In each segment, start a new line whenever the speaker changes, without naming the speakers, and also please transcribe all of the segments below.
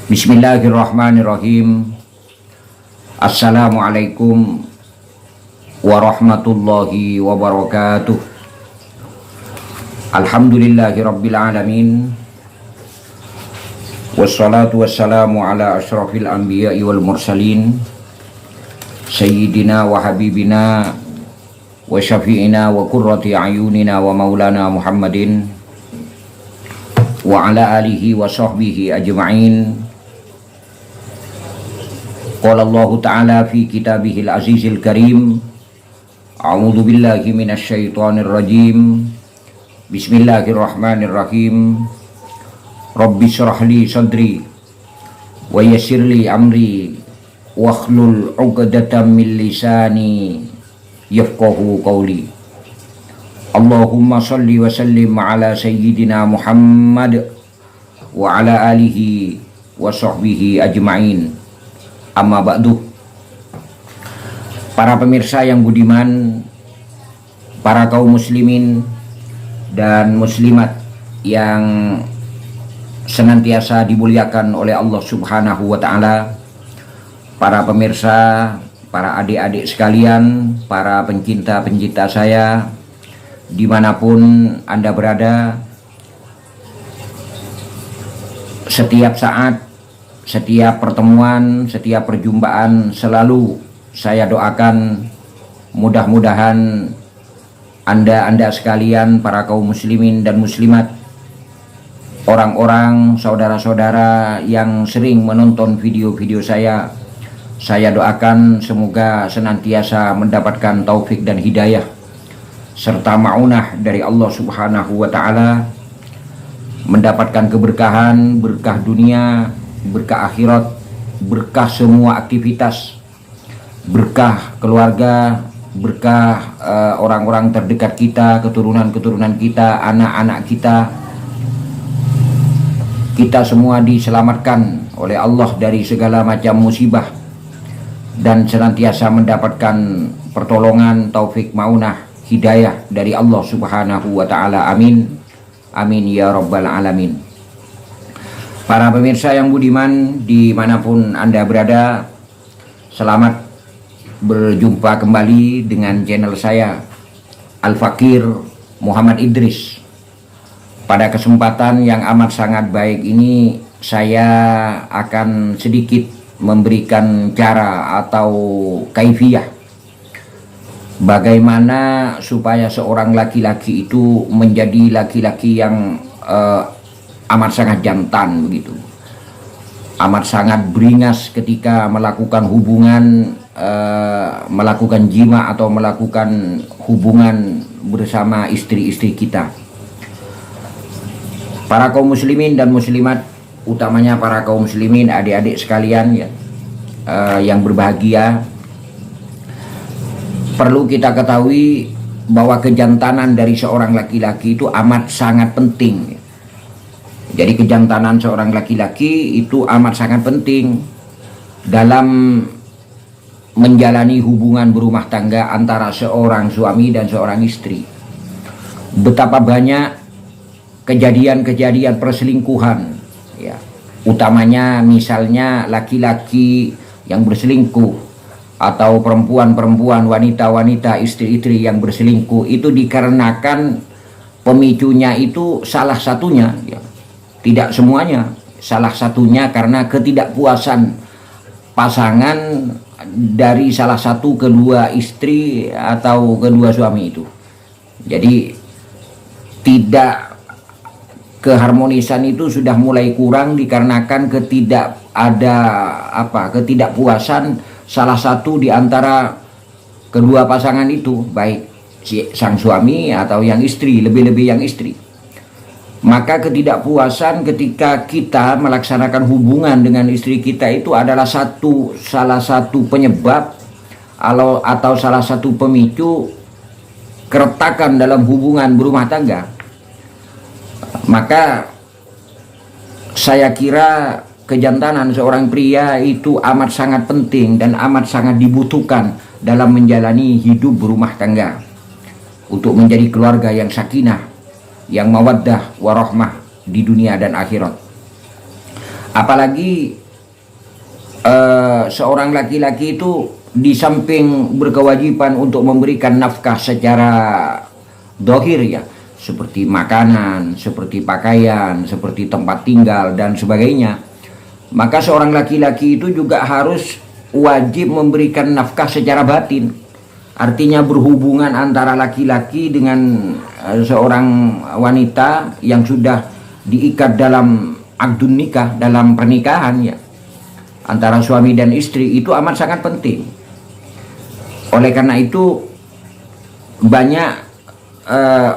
Bismillahirrahmanirrahim. Assalamualaikum warahmatullahi wabarakatuh. Alhamdulillahi rabbil alamin. Wassalatu wassalamu ala ashrafil anbiya'i wal mursalin, Sayyidina wa habibina wa syafi'ina wa qurrati ayunina wa maulana Muhammadin wa ala alihi wa sahbihi ajma'in. Qala Allah Ta'ala fi kitabihil azizil karim. A'udzu billahi minasy syaithanir rajim. Bismillahirrahmanirrahim. Rabbi shrah li sadri wa yassir li amri wakhlul 'uqdatam min lisani yafqahu qawli. Allahumma shalli wa sallim ala sayyidina Muhammad wa ala alihi wa sahbihi ajma'in. Amma ba'du. Para pemirsa yang budiman, para kaum muslimin dan muslimat yang senantiasa dimuliakan oleh Allah Subhanahu wa ta'ala, para pemirsa, para adik-adik sekalian, para pencinta-pencinta saya dimanapun Anda berada, setiap saat, setiap pertemuan, setiap perjumpaan selalu saya doakan mudah-mudahan Anda sekalian, para kaum muslimin dan muslimat, orang-orang, saudara-saudara yang sering menonton video-video saya doakan semoga senantiasa mendapatkan taufik dan hidayah serta ma'unah dari Allah Subhanahu wa ta'ala, mendapatkan keberkahan, berkah dunia, berkah akhirat, berkah semua aktivitas, berkah keluarga, berkah orang-orang terdekat kita, keturunan-keturunan kita, anak-anak kita. Kita semua diselamatkan oleh Allah dari segala macam musibah dan senantiasa mendapatkan pertolongan, taufik, maunah, hidayah dari Allah Subhanahu wa ta'ala. Amin. Amin ya rabbal alamin. Para pemirsa yang budiman dimanapun Anda berada, selamat berjumpa kembali dengan channel saya Al-Fakir Muhammad Idris. Pada kesempatan yang amat sangat baik ini, saya akan sedikit memberikan cara atau kaifiyah bagaimana supaya seorang laki-laki itu menjadi laki-laki yang amat sangat jantan begitu, amat sangat beringas ketika melakukan hubungan, melakukan jima atau melakukan hubungan bersama istri-istri kita. Para kaum muslimin dan muslimat, utamanya para kaum muslimin, adik-adik sekalian ya, yang berbahagia, perlu kita ketahui bahwa kejantanan dari seorang laki-laki itu amat sangat penting. Jadi kejantanan seorang laki-laki itu amat sangat penting dalam menjalani hubungan berumah tangga antara seorang suami dan seorang istri. Betapa banyak kejadian-kejadian perselingkuhan ya, utamanya misalnya laki-laki yang berselingkuh atau perempuan-perempuan, wanita-wanita, istri-istri yang berselingkuh, itu dikarenakan pemicunya itu salah satunya ya, tidak semuanya, salah satunya karena ketidakpuasan pasangan dari salah satu kedua istri atau kedua suami itu. Jadi tidak keharmonisan itu sudah mulai kurang dikarenakan ketidakpuasan salah satu di antara kedua pasangan itu, baik sang suami atau yang istri, lebih-lebih yang istri. Maka ketidakpuasan ketika kita melaksanakan hubungan dengan istri kita itu adalah salah satu penyebab atau salah satu pemicu keretakan dalam hubungan berumah tangga. Maka saya kira kejantanan seorang pria itu amat sangat penting dan amat sangat dibutuhkan dalam menjalani hidup berumah tangga untuk menjadi keluarga yang sakinah, yang mawaddah warahmah di dunia dan akhirat. Apalagi seorang laki-laki itu di samping berkewajiban untuk memberikan nafkah secara dohir ya, seperti makanan, seperti pakaian, seperti tempat tinggal dan sebagainya, maka seorang laki-laki itu juga harus wajib memberikan nafkah secara batin. Artinya berhubungan antara laki-laki dengan seorang wanita yang sudah diikat dalam akdun nikah, dalam pernikahan ya, antara suami dan istri, itu amat sangat penting. Oleh karena itu banyak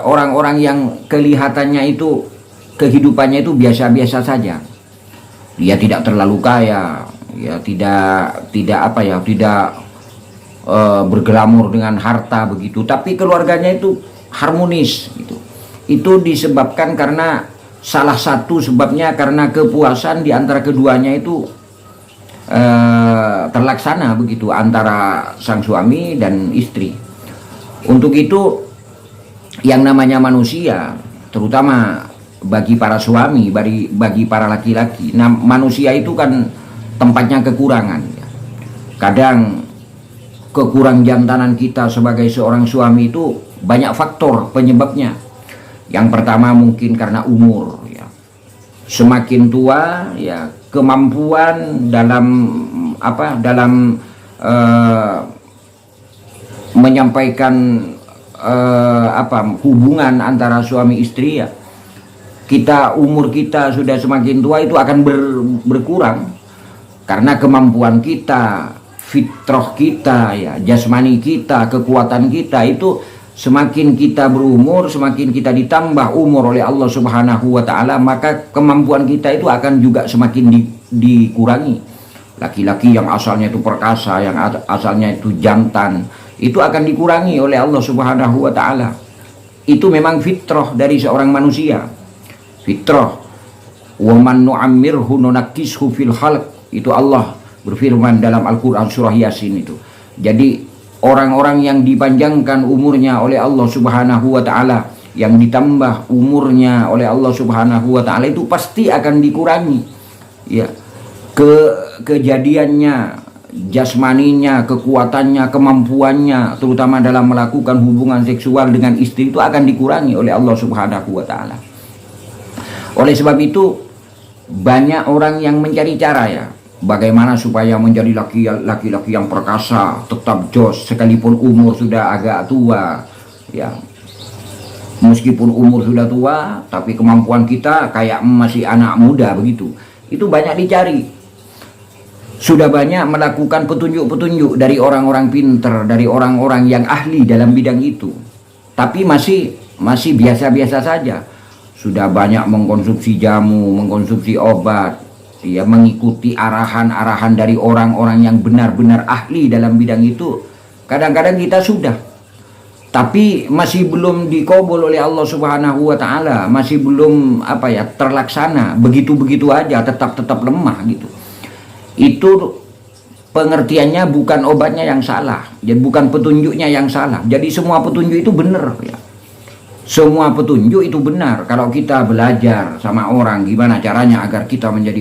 orang-orang yang kelihatannya itu kehidupannya itu biasa-biasa saja. Dia tidak terlalu kaya, ya tidak apa ya, tidak bergelamur dengan harta begitu, tapi keluarganya itu harmonis gitu. Itu disebabkan karena salah satu sebabnya karena kepuasan di antara keduanya itu terlaksana begitu, antara sang suami dan istri. Untuk itu yang namanya manusia, terutama bagi para suami, bagi para laki-laki, nah, manusia itu kan tempatnya kekurangan ya. Kadang kekurang jantanan kita sebagai seorang suami itu banyak faktor penyebabnya. Yang pertama mungkin karena umur ya. Semakin tua ya, kemampuan dalam menyampaikan hubungan antara suami istri ya. Umur kita sudah semakin tua itu akan berkurang karena kemampuan kita, fitrah kita ya, jasmani kita, kekuatan kita itu semakin kita berumur, semakin kita ditambah umur oleh Allah Subhanahu wa taala, maka kemampuan kita itu akan juga semakin dikurangi. Laki-laki yang asalnya itu perkasa, yang asalnya itu jantan, itu akan dikurangi oleh Allah Subhanahu wa taala. Itu memang fitrah dari seorang manusia. Fitrah. Wa man nu'ammirhu nunakkishu fil khalq. Itu Allah berfirman dalam Al-Quran surah Yasin itu. Jadi orang-orang yang dipanjangkan umurnya oleh Allah Subhanahu wa taala, yang ditambah umurnya oleh Allah Subhanahu wa taala, itu pasti akan dikurangi ya, kejadiannya, jasmaninya, kekuatannya, kemampuannya, terutama dalam melakukan hubungan seksual dengan istri, itu akan dikurangi oleh Allah Subhanahu wa taala. Oleh sebab itu banyak orang yang mencari cara ya, bagaimana supaya menjadi laki-laki yang perkasa, tetap jos sekalipun umur sudah agak tua ya. Meskipun umur sudah tua, tapi kemampuan kita kayak masih anak muda begitu. Itu banyak dicari. Sudah banyak melakukan petunjuk-petunjuk dari orang-orang pinter, dari orang-orang yang ahli dalam bidang itu. Tapi masih biasa-biasa saja. Sudah banyak mengkonsumsi jamu, mengkonsumsi obat, ya, mengikuti arahan-arahan dari orang-orang yang benar-benar ahli dalam bidang itu. Kadang-kadang kita sudah, tapi masih belum dikabul oleh Allah Subhanahu wa taala, masih belum terlaksana, begitu-begitu aja, tetap lemah gitu. Itu pengertiannya bukan obatnya yang salah, jadi bukan petunjuknya yang salah. Jadi semua petunjuk itu benar ya. Semua petunjuk itu benar kalau kita belajar sama orang gimana caranya agar kita menjadi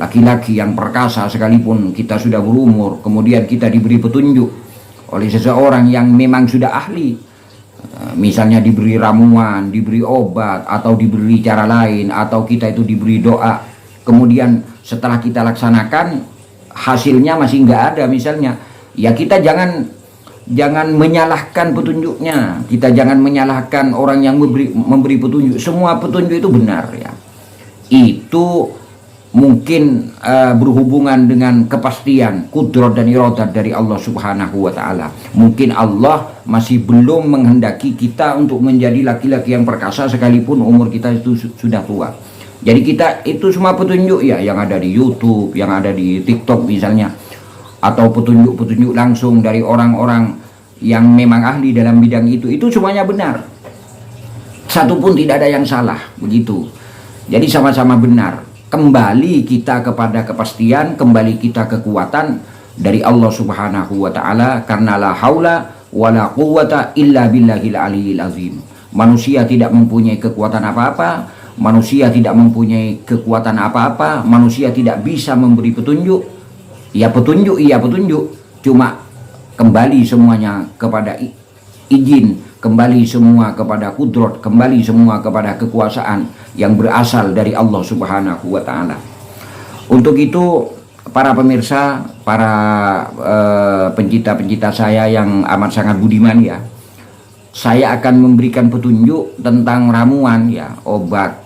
laki-laki yang perkasa sekalipun kita sudah berumur, kemudian kita diberi petunjuk oleh seseorang yang memang sudah ahli, misalnya diberi ramuan, diberi obat, atau diberi cara lain, atau kita itu diberi doa, kemudian setelah kita laksanakan hasilnya masih nggak ada misalnya, ya kita jangan menyalahkan petunjuknya, kita jangan menyalahkan orang yang memberi petunjuk. Semua petunjuk itu benar ya. Itu mungkin berhubungan dengan kepastian kudrat dan iradat dari Allah Subhanahu wa taala. Mungkin Allah masih belum menghendaki kita untuk menjadi laki-laki yang perkasa sekalipun umur kita itu sudah tua. Jadi kita itu semua petunjuk ya, yang ada di YouTube, yang ada di TikTok misalnya, atau petunjuk-petunjuk langsung dari orang-orang yang memang ahli dalam bidang itu semuanya benar. Satu pun tidak ada yang salah begitu. Jadi sama-sama benar. Kembali kita kepada kepastian, kembali kita kekuatan dari Allah Subhanahu wa taala, karena la haula wala quwwata illa billahil aliyil azim. Manusia tidak mempunyai kekuatan apa-apa, manusia tidak mempunyai kekuatan apa-apa, manusia tidak bisa memberi petunjuk. Ya petunjuk, iya petunjuk, cuma kembali semuanya kepada izin, kembali semua kepada kudrat, kembali semua kepada kekuasaan yang berasal dari Allah Subhanahu wa Ta'ala. Untuk itu, para pemirsa, para pencinta-pencinta saya yang amat sangat budiman ya, saya akan memberikan petunjuk tentang ramuan ya, obat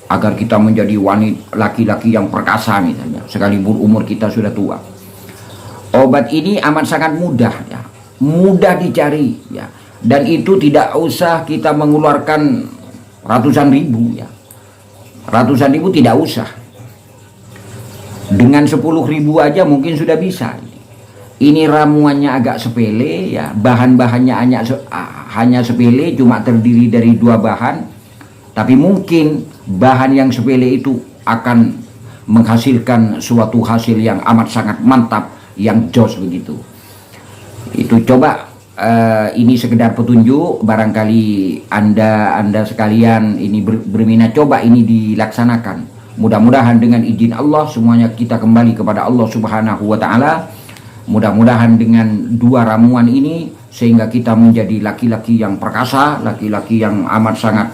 agar kita menjadi wanita laki-laki yang perkasa misalnya, sekalipun umur kita sudah tua. Obat ini amat sangat mudah ya, mudah dicari ya, dan itu tidak usah kita mengeluarkan ratusan ribu ya, ratusan ribu tidak usah, dengan 10.000 aja mungkin sudah bisa. Ini ramuannya agak sepele ya, bahan-bahannya hanya sepele, cuma terdiri dari 2 bahan, tapi mungkin bahan yang sepele itu akan menghasilkan suatu hasil yang amat sangat mantap, yang jos begitu. Itu coba, ini sekedar petunjuk, barangkali anda sekalian ini berminat, coba ini dilaksanakan. Mudah-mudahan dengan izin Allah semuanya kita kembali kepada Allah Subhanahu wa Ta'ala. Mudah-mudahan dengan 2 ramuan ini sehingga kita menjadi laki-laki yang perkasa, laki-laki yang amat sangat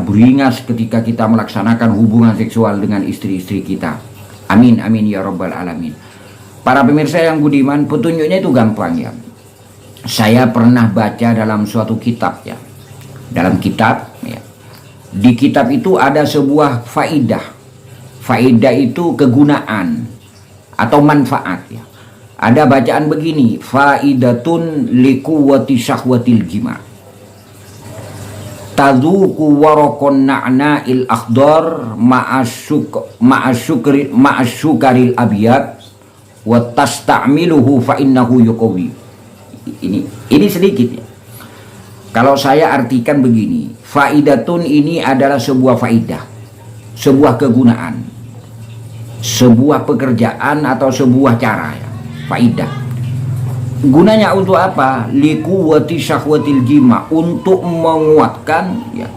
beringas ketika kita melaksanakan hubungan seksual dengan istri-istri kita. Amin amin ya rabbal alamin. Para pemirsa yang budiman, petunjuknya itu gampang ya. Saya pernah baca dalam suatu kitab ya. Dalam kitab ya. Di kitab itu ada sebuah faidah. Faidah itu kegunaan atau manfaat ya. Ada bacaan begini, faidatun liquwati syahwatil jima. Tadzuku warakon na'na'il akhdar ma'asyukaril abiyat wa tasta'miluhu fa innahu yuqawi. Ini sedikit ya. Kalau saya artikan begini, faidatun ini adalah sebuah faidah, sebuah kegunaan, sebuah pekerjaan atau sebuah cara ya. Faidah. Gunanya untuk apa? Liquwati syahwatil jima, untuk menguatkan ya,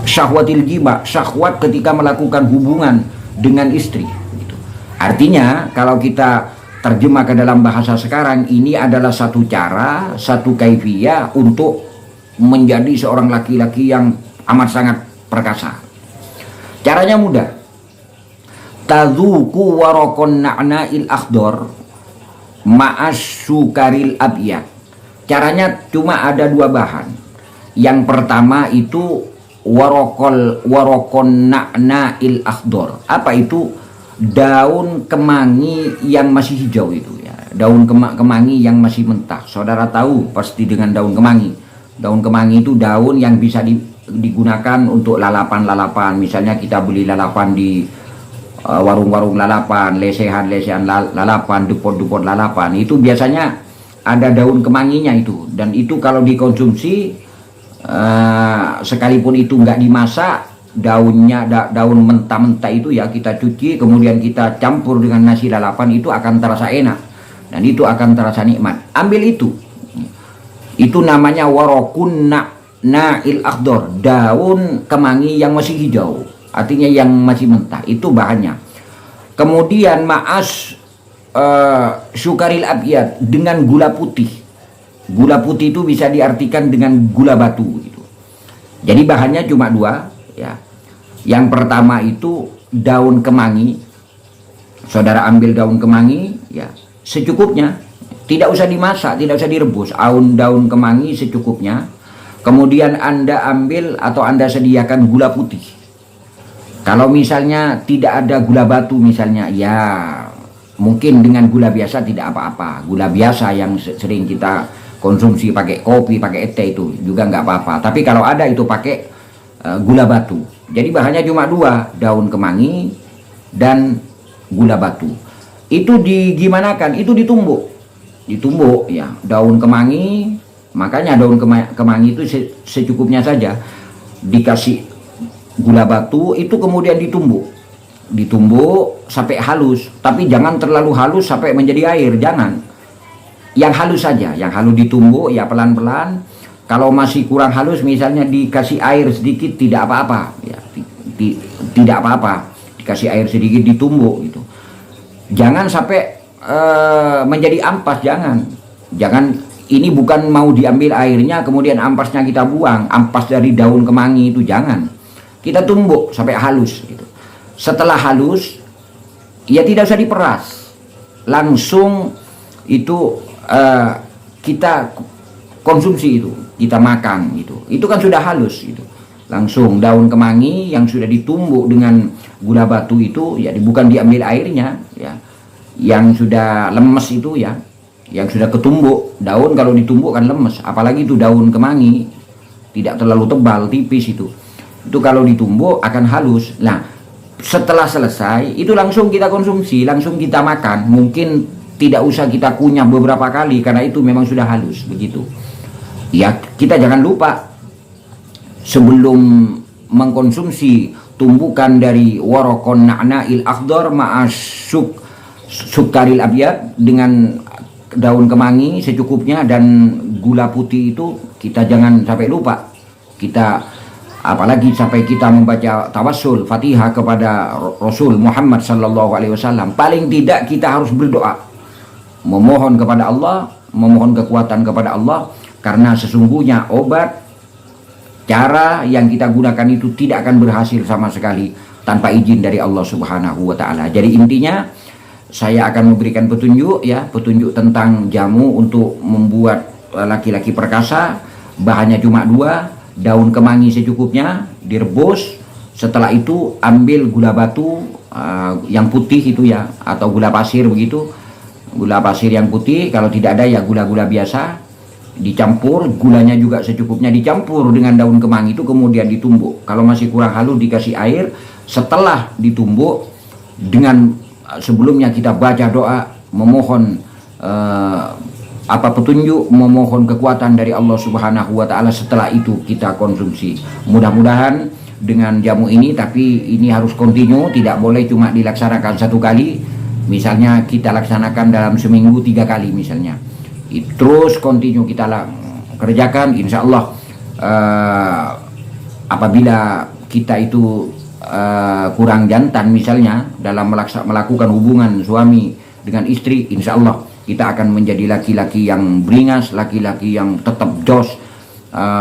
syahwatil jima, syahwat ketika melakukan hubungan dengan istri gitu. Artinya kalau kita terjemah ke dalam bahasa sekarang, ini adalah satu cara, satu kaifiyah untuk menjadi seorang laki-laki yang amat sangat perkasa. Caranya mudah. Tadzuku warakon na'na'il akhdar ma'as sukaril abyad. Caranya cuma ada 2 bahan. Yang pertama itu warokon na'na'il akhdar. Apa itu? Daun kemangi yang masih hijau itu ya. Daun kemangi yang masih mentah. Saudara tahu pasti dengan daun kemangi. Daun kemangi itu daun yang bisa digunakan untuk lalapan-lalapan. Misalnya kita beli lalapan di warung-warung lalapan, lesehan-lesehan lalapan, dupot-dupot lalapan, itu biasanya ada daun kemanginya itu. Dan itu kalau dikonsumsi, sekalipun itu nggak dimasak, daunnya daun mentah-mentah itu ya kita cuci, kemudian kita campur dengan nasi lalapan, itu akan terasa enak dan itu akan terasa nikmat. Ambil itu namanya warokun na'il akhdar, daun kemangi yang masih hijau, artinya yang masih mentah, itu bahannya. Kemudian ma'as syukaril abyad, dengan gula putih. Gula putih itu bisa diartikan dengan gula batu gitu. Jadi bahannya cuma 2 ya. Yang pertama itu daun kemangi. Saudara ambil daun kemangi ya secukupnya, tidak usah dimasak, tidak usah direbus. Daun kemangi secukupnya. Kemudian Anda ambil atau Anda sediakan gula putih. Kalau misalnya tidak ada gula batu misalnya, ya mungkin dengan gula biasa tidak apa-apa. Gula biasa yang sering kita konsumsi pakai kopi, pakai teh itu juga nggak apa-apa. Tapi kalau ada itu pakai gula batu. Jadi bahannya cuma 2, daun kemangi dan gula batu. Itu digimanakan? Itu ditumbuk. Ditumbuk ya, daun kemangi. Makanya daun kemangi itu secukupnya saja. Dikasih gula batu, itu kemudian ditumbuk sampai halus, tapi jangan terlalu halus sampai menjadi air, jangan. Yang halus saja, yang halus ditumbuk ya pelan-pelan. Kalau masih kurang halus misalnya dikasih air sedikit tidak apa-apa ya, tidak apa-apa, dikasih air sedikit ditumbuk gitu. Jangan sampai menjadi ampas, jangan. Ini bukan mau diambil airnya kemudian ampasnya kita buang, ampas dari daun kemangi itu jangan. Kita tumbuk sampai halus gitu. Setelah halus ya tidak usah diperas, langsung itu kita konsumsi, itu kita makan gitu. Itu kan sudah halus gitu. Langsung daun kemangi yang sudah ditumbuk dengan gula batu itu ya, bukan diambil airnya ya, yang sudah lemes itu ya, yang sudah ketumbuk. Daun kalau ditumbuk kan lemes, apalagi itu daun kemangi tidak terlalu tebal, tipis itu kalau ditumbuk akan halus. Nah setelah selesai itu langsung kita konsumsi, langsung kita makan. Mungkin tidak usah kita kunyah beberapa kali karena itu memang sudah halus begitu ya. Kita jangan lupa sebelum mengkonsumsi tumbukan dari warokon na'na'il akhdar ma'asyuk sukaril abyad dengan daun kemangi secukupnya dan gula putih itu, kita jangan sampai lupa. Kita apalagi sampai kita membaca tawassul Fatihah kepada Rasul Muhammad sallallahu alaihi wasallam. Paling tidak kita harus berdoa, memohon kepada Allah, memohon kekuatan kepada Allah, karena sesungguhnya obat cara yang kita gunakan itu tidak akan berhasil sama sekali tanpa izin dari Allah Subhanahu wa taala. Jadi intinya saya akan memberikan petunjuk ya, petunjuk tentang jamu untuk membuat laki-laki perkasa. Bahannya cuma 2, daun kemangi secukupnya direbus. Setelah itu ambil gula batu yang putih itu ya, atau gula pasir begitu. Gula pasir yang putih, kalau tidak ada ya gula-gula biasa, dicampur, gulanya juga secukupnya dicampur dengan daun kemangi itu, kemudian ditumbuk. Kalau masih kurang halus dikasih air. Setelah ditumbuk, dengan sebelumnya kita baca doa, memohon petunjuk, memohon kekuatan dari Allah Subhanahu wa taala. Setelah itu kita konsumsi. Mudah-mudahan dengan jamu ini, tapi ini harus kontinu, tidak boleh cuma dilaksanakan satu kali. Misalnya kita laksanakan dalam seminggu 3 kali misalnya. Terus kontinu kita kerjakan, insya Allah apabila kita itu kurang jantan misalnya dalam melakukan hubungan suami dengan istri, insya Allah kita akan menjadi laki-laki yang beringas, laki-laki yang tetap jos,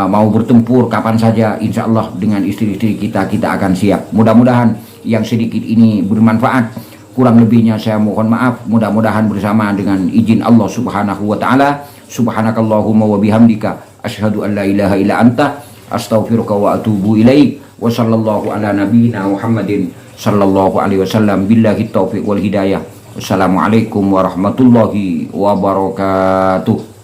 mau bertempur kapan saja, insya Allah dengan istri-istri kita akan siap. Mudah-mudahan yang sedikit ini bermanfaat. Kurang lebihnya saya mohon maaf. Mudah-mudahan bersama dengan izin Allah Subhanahu wa taala. Subhanakallahumma wa bihamdika asyhadu an la ilaha illa anta astaghfiruka wa atubu ilaik. Wa sallallahu ala nabiyyina Muhammadin sallallahu alaihi wasallam. Billahi taufiq wal hidayah. Wassalamualaikum warahmatullahi wabarakatuh.